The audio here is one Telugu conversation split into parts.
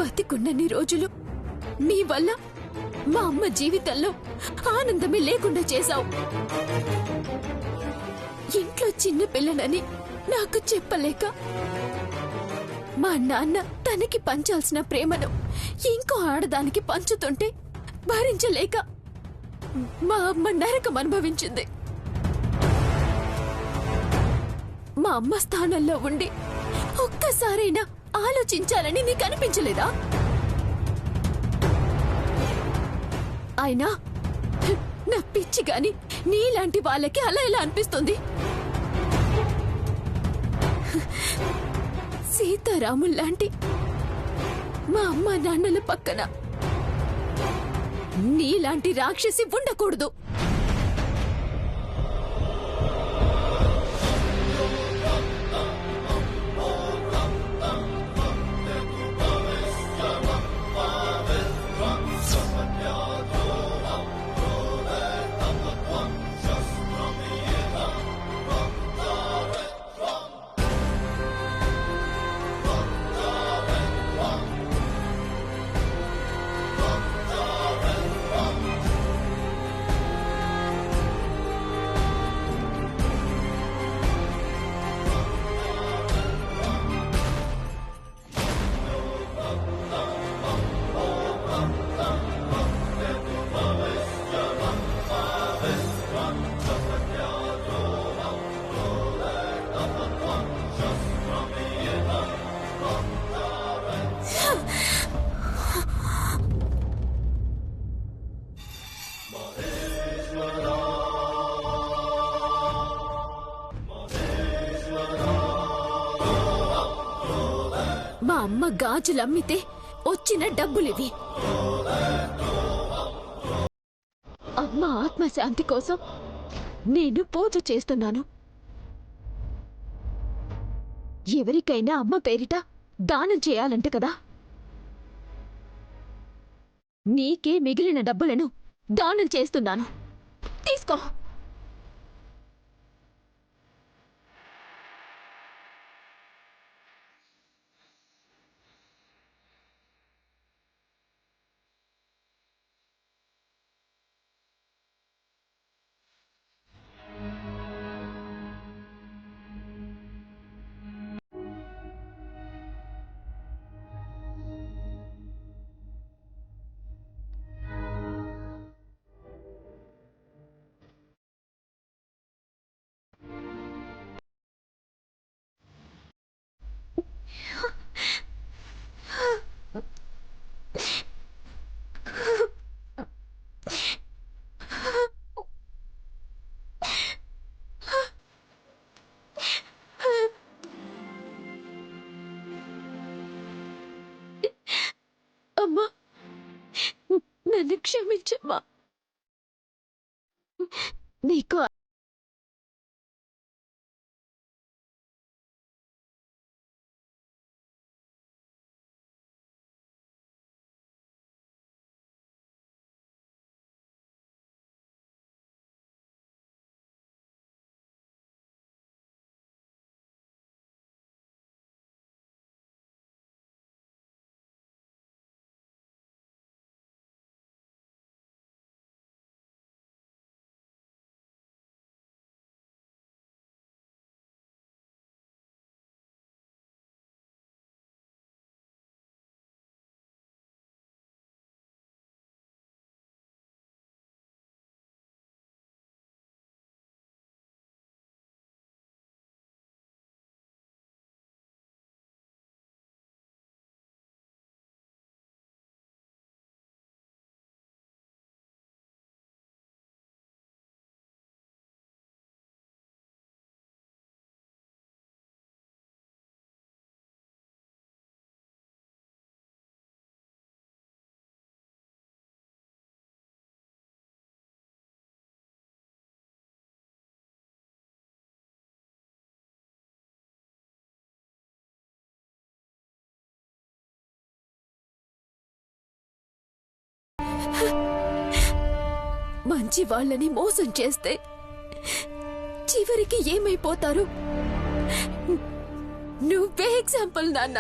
బతికున్నన్ని రోజులు నీ వల్ల మా అమ్మ జీవితంలో ఆనందమే లేకుండా చేశావు. ఇంట్లో చిన్న పిల్లనని నాకు చెప్పలేక మా నాన్న తనకి పంచాల్సిన ప్రేమను ఇంకో ఆడదానికి పంచుతుంటే భరించలేక మా అమ్మ నరకం అనుభవించింది. మా అమ్మ స్థానంలో ఉండి ఒక్కసారైనా ఆలోచించాలని నీకు అనిపించలేదా? అయినా నా పిచ్చి గాని నీలాంటి వాళ్ళకి అలా ఎలా అనిపిస్తుంది? సీతారాముల్లాంటి మా అమ్మ నాన్నల పక్కన నీలాంటి రాక్షసి ఉండకూడదు. మా అమ్మ గాజులమ్మితే వచ్చిన డబ్బులివి. అమ్మ ఆత్మశాంతి కోసం నేను పూజ చేస్తున్నాను. ఎవరికైనా అమ్మ పేరిట దానం చేయాలంటే కదా. నీకే మిగిలిన డబ్బులను దానం చేస్తున్నాను, తీసుకో. అమ్మా, నన్ను క్షమించమ్మా. నీకు మంచి వాళ్ళని మోసం చేస్తే చివరికి ఏమైపోతారు? నువ్వే ఎగ్జాంపుల్ నాన్న.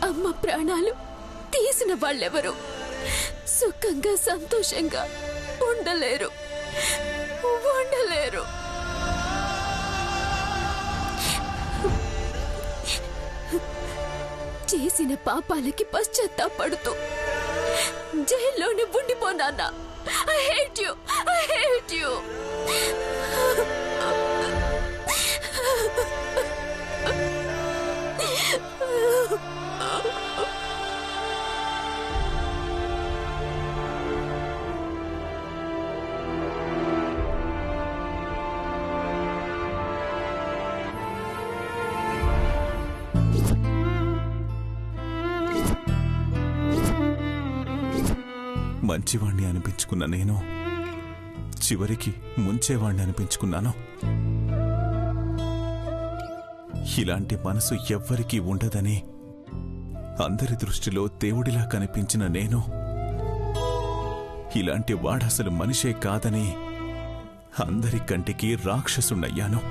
అమ్మ ప్రాణాలు తీసిన వాళ్ళెవరు సుఖంగా సంతోషంగా ఉండలేరు. చేసిన పాపాలకి పశ్చాత్తాపడుతూ జైల్లోనే ఉండిపోనాన్నా. I hate you. మంచివాణ్ణి అనిపించుకున్న నేను చివరికి ముంచేవాణ్ణి అనిపించుకున్నాను. ఇలాంటి మనసు ఎవ్వరికీ ఉండదని అందరి దృష్టిలో దేవుడిలా కనిపించిన నేను ఇలాంటి వాడసలు మనిషే కాదని అందరి కంటికి రాక్షసుణ్ణయ్యాను.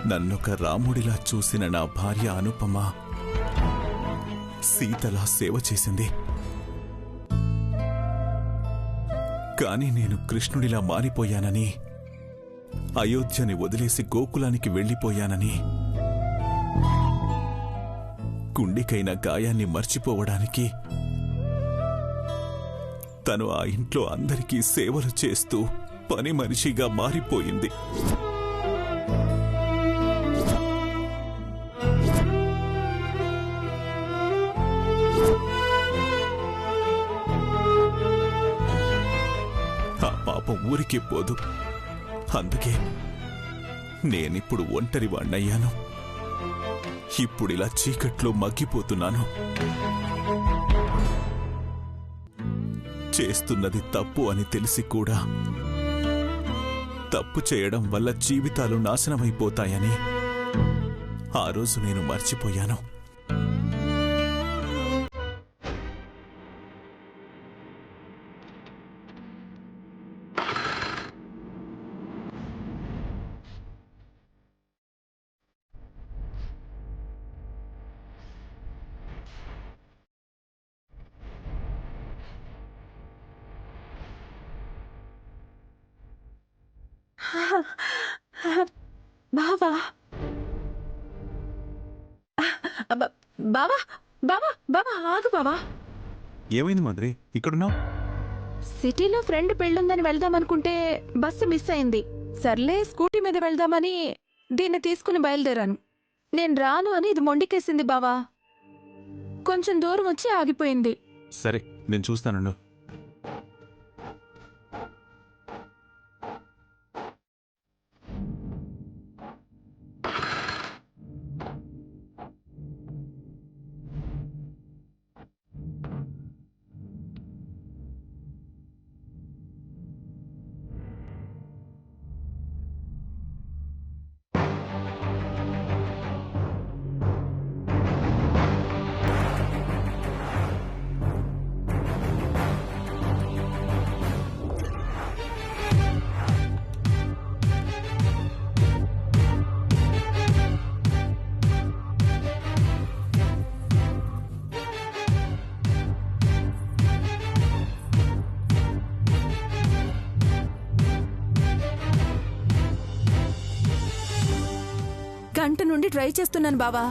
నన్నొక రాముడిలా చూసిన నా భార్య అనుపమ సీతలా సేవ చేసింది. కాని నేను కృష్ణుడిలా మారిపోయానని, అయోధ్యని వదిలేసి గోకులానికి వెళ్లిపోయానని, గుండెకైన గాయాన్ని మర్చిపోవడానికి తను ఆ ఇంట్లో అందరికీ సేవలు చేస్తూ పని మనిషిగా మారిపోయింది. ఊరికే పోదు. అందుకే నేనిప్పుడు ఒంటరి వాణ్ణయ్యాను. ఇప్పుడిలా చీకట్లో మగ్గిపోతున్నాను. చేస్తున్నది తప్పు అని తెలిసి కూడా తప్పు చేయడం వల్ల జీవితాలు నాశనమైపోతాయని ఆ రోజు నేను మర్చిపోయాను. బావా బావా బావా బావా ఆగు బావా. ఏమైంది మాధురి, ఇక్కడున్నావు? సిటీలో ఫ్రెండ్ పెళ్ళుందని వెళ్దామనుకుంటే బస్సు మిస్ అయింది. సర్లే స్కూటీ మీద వెళ్దామని దీన్ని తీసుకుని బయలుదేరాను. నేను రాను అని ఇది మొండికేసింది బావా. కొంచెం దూరం వచ్చి ఆగిపోయింది. సరే, నేను చూస్తాను. గంట నుండి ట్రై చేస్తున్నాను బావా,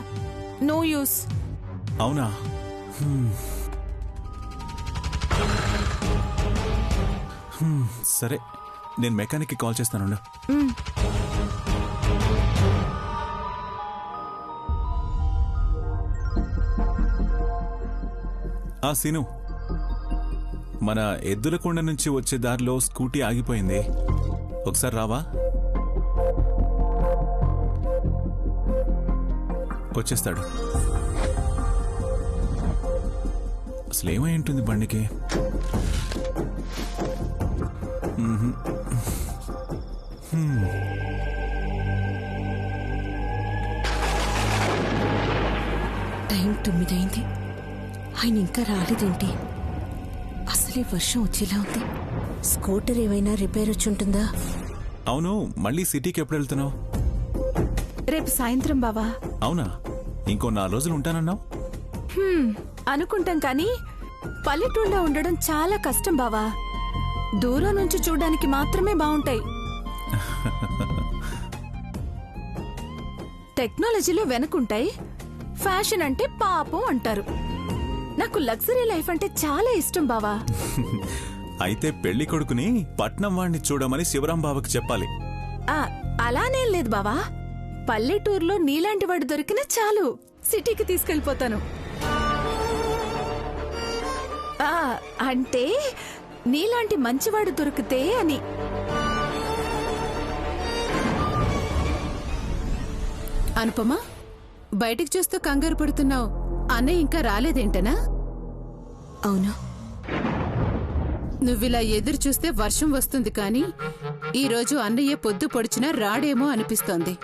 నో యూస్. అవునా? సరే, నేను మెకానిక్కి కాల్ చేస్తాను. సీను, మన ఎద్దులకొండ నుంచి వచ్చే దారిలో స్కూటీ ఆగిపోయింది. ఒకసారి రావా? వచ్చేస్తాడు. అసలేమై ఉంటుంది బండికి? టైం 9 అయింది. ఆయన ఇంకా రాలేదేంటి? అసలే వర్షం వచ్చేలా ఉంది. స్కూటర్ ఏమైనా రిపేర్ వచ్చి ఉంటుందా? అవును, మళ్ళీ సిటీకి ఎప్పుడు వెళ్తున్నావు? రేపు సాయంత్రం బావా. అవునా? ఇంకో 4 రోజులు ఉంటానన్నావు. అనుకుంటాం కానీ పల్లెటూళ్ళలో ఉండడం చాలా కష్టం బావా. దూరం నుంచి చూడడానికి మాత్రమే బాగుంటాయి. టెక్నాలజీలో వెనకుంటాయి. ఫ్యాషన్ అంటే పాపం అంటారు. నాకు లగ్జరీ లైఫ్ అంటే చాలా ఇష్టం బావా. అయితే పెళ్లి కొడుకుని పట్నం వాణ్ణి చూడమని శివరాం బాబాకి చెప్పాలి. అలానేం లేదు బావా. పల్లెటూరులో నీలాంటి వాడు దొరికినా చాలు, సిటీకి తీసుకెళ్లిపోతాను. అంటే నీలాంటి మంచివాడు దొరికితే అని. అనుపమా, బయటికి చూస్తూ కంగారు పడుతున్నావు. అన్నయ్య ఇంకా రాలేదేంటనా? అవును. నువ్విలా ఎదురు చూస్తే వర్షం వస్తుంది కానీ ఈరోజు అన్నయ్య పొద్దు పొడిచినా రాడేమో అనిపిస్తోంది.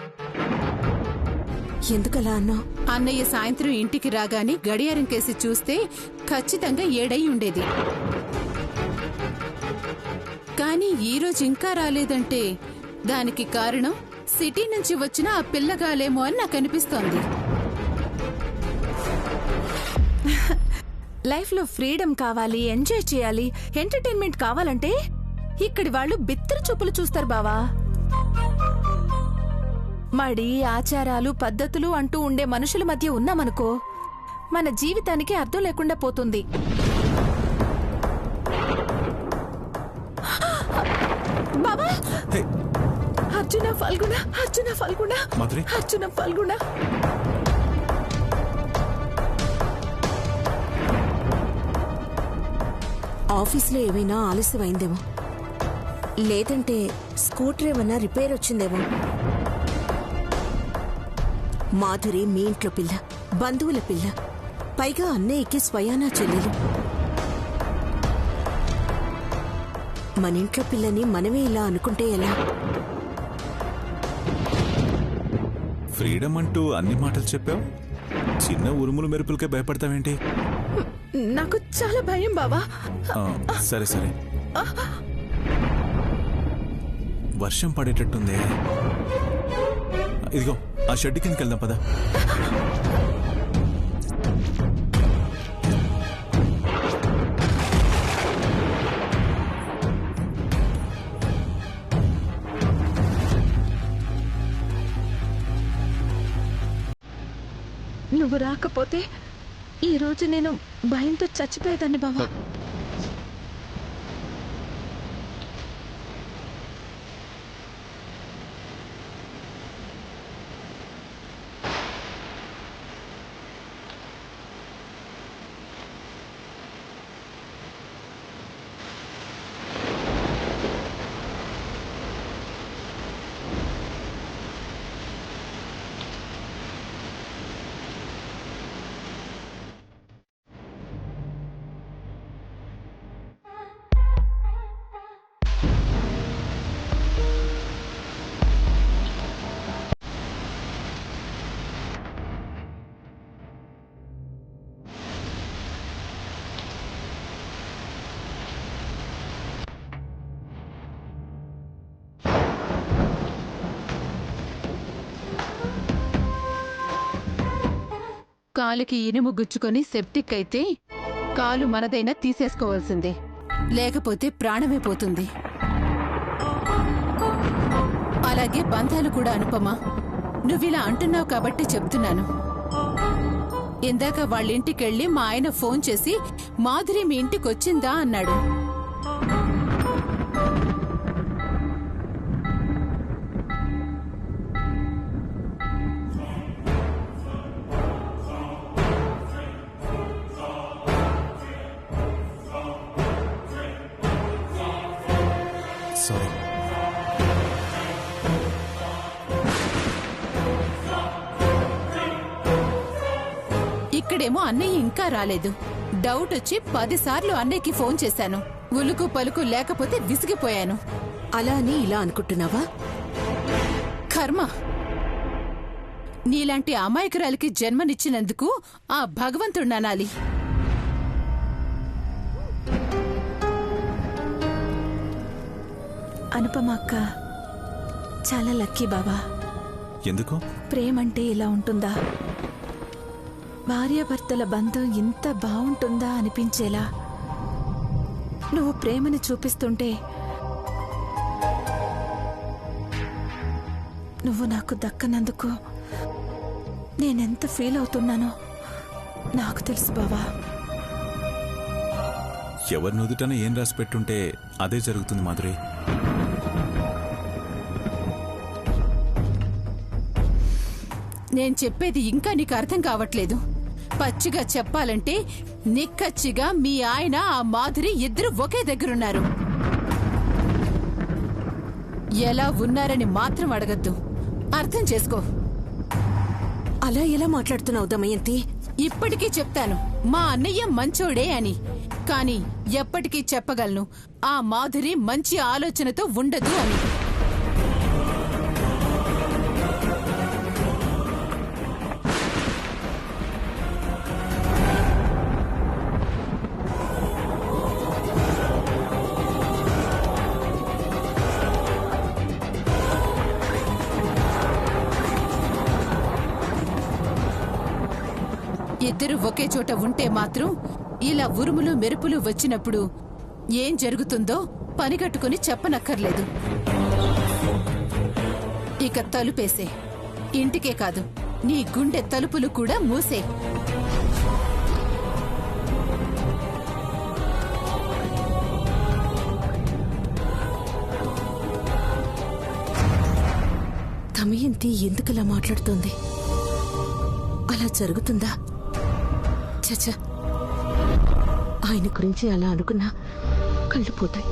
ఎందుకలా అన్నావు? అన్నయ్య సాయంత్రం ఇంటికి రాగానే గడియారం కేసి చూస్తే ఖచ్చితంగా 7 అయి ఉండేది. కానీ ఈరోజు ఇంకా రాలేదంటే దానికి కారణం సిటీ నుంచి వచ్చిన ఆ పిల్లగాలేమో అని నాకు అనిపిస్తోంది. లైఫ్ లో ఫ్రీడమ్ కావాలి, ఎంజాయ్ చేయాలి, ఎంటర్టైన్మెంట్ కావాలంటే ఇక్కడి వాళ్ళు బిత్తర చూపులు చూస్తారు బావా. మడి, ఆచారాలు, పద్ధతులు అంటూ ఉండే మనుషుల మధ్య ఉన్నామనుకో, మన జీవితానికి అర్థం లేకుండా పోతుంది. బావా, అర్జున ఫల్గుణ, అర్జున ఫల్గుణ, మాధురి, అర్జున ఫల్గుణ. ఆఫీస్లో ఏమైనా ఆలస్యమైందేమో, లేదంటే స్కూటర్ ఏమన్నా రిపేర్ వచ్చిందేమో. మాధురి మీ ఇంట్లో పిల్ల, బంధువుల పిల్ల, పైగా అన్నయ్యకి స్వయానా చెల్లెలు. మన ఇంట్లో పిల్లని మనమే ఇలా అనుకుంటే ఎలా? ఫ్రీడమ్ అంటూ అన్ని మాటలు చెప్పావు. చిన్న ఉరుములు మెరుపులకే భయపడతావేంటి? నాకు చాలా భయం బావా. సరే సరే, వర్షం పడేటట్టుందే. ఇదిగో ఆ షెడ్ కిందకి వెళ్దాం పద. నువ్వు రాకపోతే ఈ రోజు నేను భయంతో చచ్చిపోయేదాన్ని బావా. కాలుకి ఇనుము గుచ్చుకొని సెప్టిక్ అయితే కాలు మనదైనా తీసేసుకోవాల్సిందే, లేకపోతే ప్రాణమే పోతుంది. అలాగే బంధాలు కూడా అనుపమా. నువ్విలా అంటున్నావు కాబట్టి చెప్తున్నాను. ఇందాక వాళ్ళింటికెళ్ళి మా ఆయన ఫోన్ చేసి మాధురి మీ ఇంటికొచ్చిందా అన్నాడు. సారీ. ఇక్కడేమో అన్నయ్య ఇంకా రాలేదు. డౌట్ వచ్చి 10 సార్లు అన్నయ్యకి ఫోన్ చేశాను. ఉలుకు పలుకు లేకపోతే విసిగిపోయాను. అలా అని ఇలా అనుకుంటున్నావా? కర్మ. నీలాంటి అమాయకురాలికి జన్మనిచ్చినందుకు ఆ భగవంతుణ్ణనాలి. అనుపమ అక్క చాలా లక్కీ బావా. ఎందుకు? ప్రేమంటే ఇలా ఉంటుందా, భార్యాభర్తల బంధం ఇంత బావుంటుందా అనిపించేలా నువ్వు ప్రేమని చూపిస్తుంటే నువ్వు నాకు దక్కనందుకు నేనెంత ఫీల్ అవుతున్నానో నాకు తెలుసు బావా. ఎవరి నుదుటన ఏం రాసి పెట్టుంటే అదే జరుగుతుంది మాధురి. నేను చెప్పేది ఇంకా నీకు అర్థం కావట్లేదు. పచ్చిగా చెప్పాలంటే నిక్కచ్చిగా మీ ఆయన ఆ మాధురి ఇద్దరు ఒకే దగ్గరున్నారు. ఎలా ఉన్నారని మాత్రం అడగద్దు, అర్థం చేసుకో. అలా ఎలా మాట్లాడుతున్నావు దమయంతి? ఇప్పటికీ చెప్తాను మా అన్నయ్య మంచోడే అని, కాని ఎప్పటికీ చెప్పగలను ఆ మాధురి మంచి ఆలోచనతో ఉండదు అని. ఇద్దరు ఒకే చోట ఉంటే మాత్రం ఇలా ఉరుములు మెరుపులు వచ్చినప్పుడు ఏం జరుగుతుందో పనిగట్టుకుని చెప్పనక్కర్లేదు. ఇక తలుపేసే, ఇంటికే కాదు నీ గుండె తలుపులు కూడా మూసే. దమయంతి ఎందుకలా మాట్లాడుతోంది? అలా జరుగుతుందా? చచ్చ, ఆయన గురించి అలా అనుకున్నా కళ్ళు పోతాయి.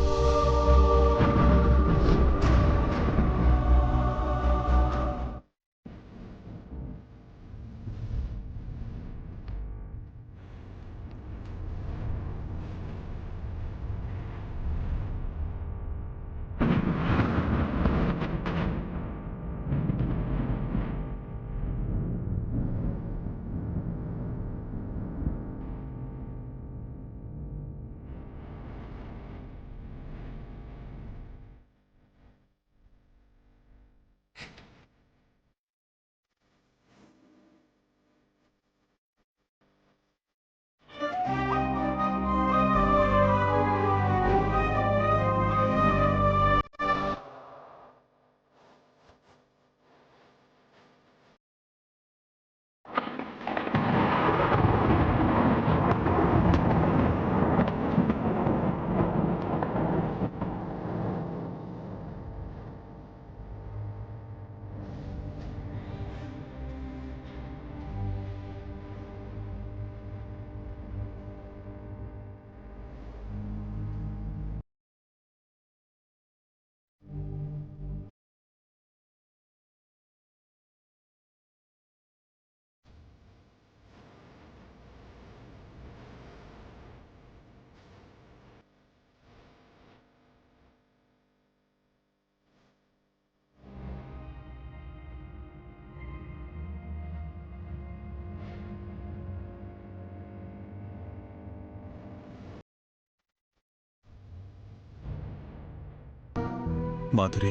మాధురి,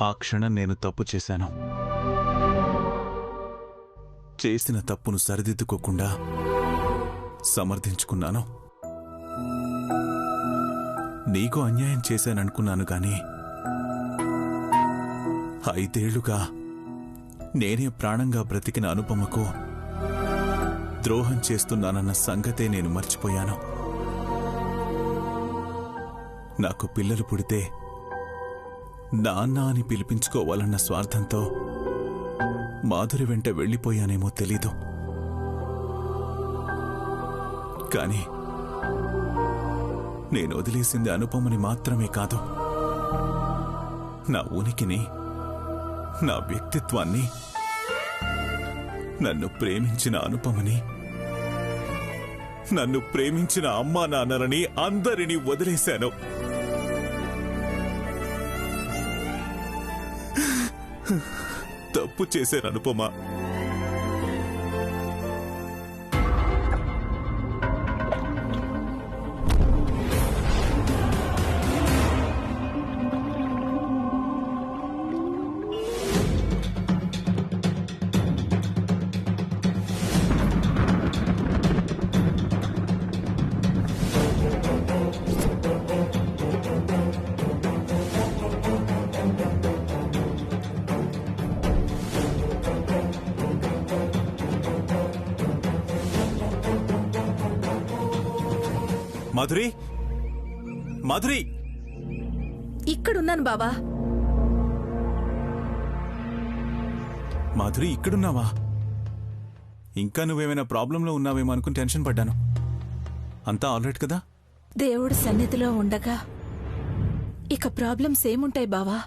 ఆ క్షణం నేను తప్పు చేశాను. చేసిన తప్పును సరిదిద్దుకోకుండా సమర్థించుకున్నాను. నీకు అన్యాయం చేశాననుకున్నాను గాని 5 ఏళ్లుగా నేనే ప్రాణంగా బ్రతికిన అనుపమకు ద్రోహం చేస్తున్నానన్న సంగతే నేను మర్చిపోయాను. నాకు పిల్లలు పుడితే నాన్న అని పిలిపించుకోవాలన్న స్వార్థంతో మాధురి వెంట వెళ్ళిపోయానేమో తెలీదు. కాని నేను వదిలేసింది అనుపమని మాత్రమే కాదు, నా ఉనికిని, నా వ్యక్తిత్వాన్ని, నన్ను ప్రేమించిన అనుపమని, నన్ను ప్రేమించిన అమ్మా నాన్నలని అందరినీ వదిలేశాను. తప్పు చేశాను అనుపమ. మాధురి, మాధురి, ఇక్కడున్నాను బావా. మాధురి ఇక్కడున్నావా? ఇంకా నువ్వేమైనా ప్రాబ్లంలో ఉన్నావేమో అనుకుని టెన్షన్ పడ్డాను. అంతా ఆల్రైట్ కదా? దేవుడు సన్నిధిలో ఉండగా ఇక ప్రాబ్లమ్స్ ఏముంటాయి బావా?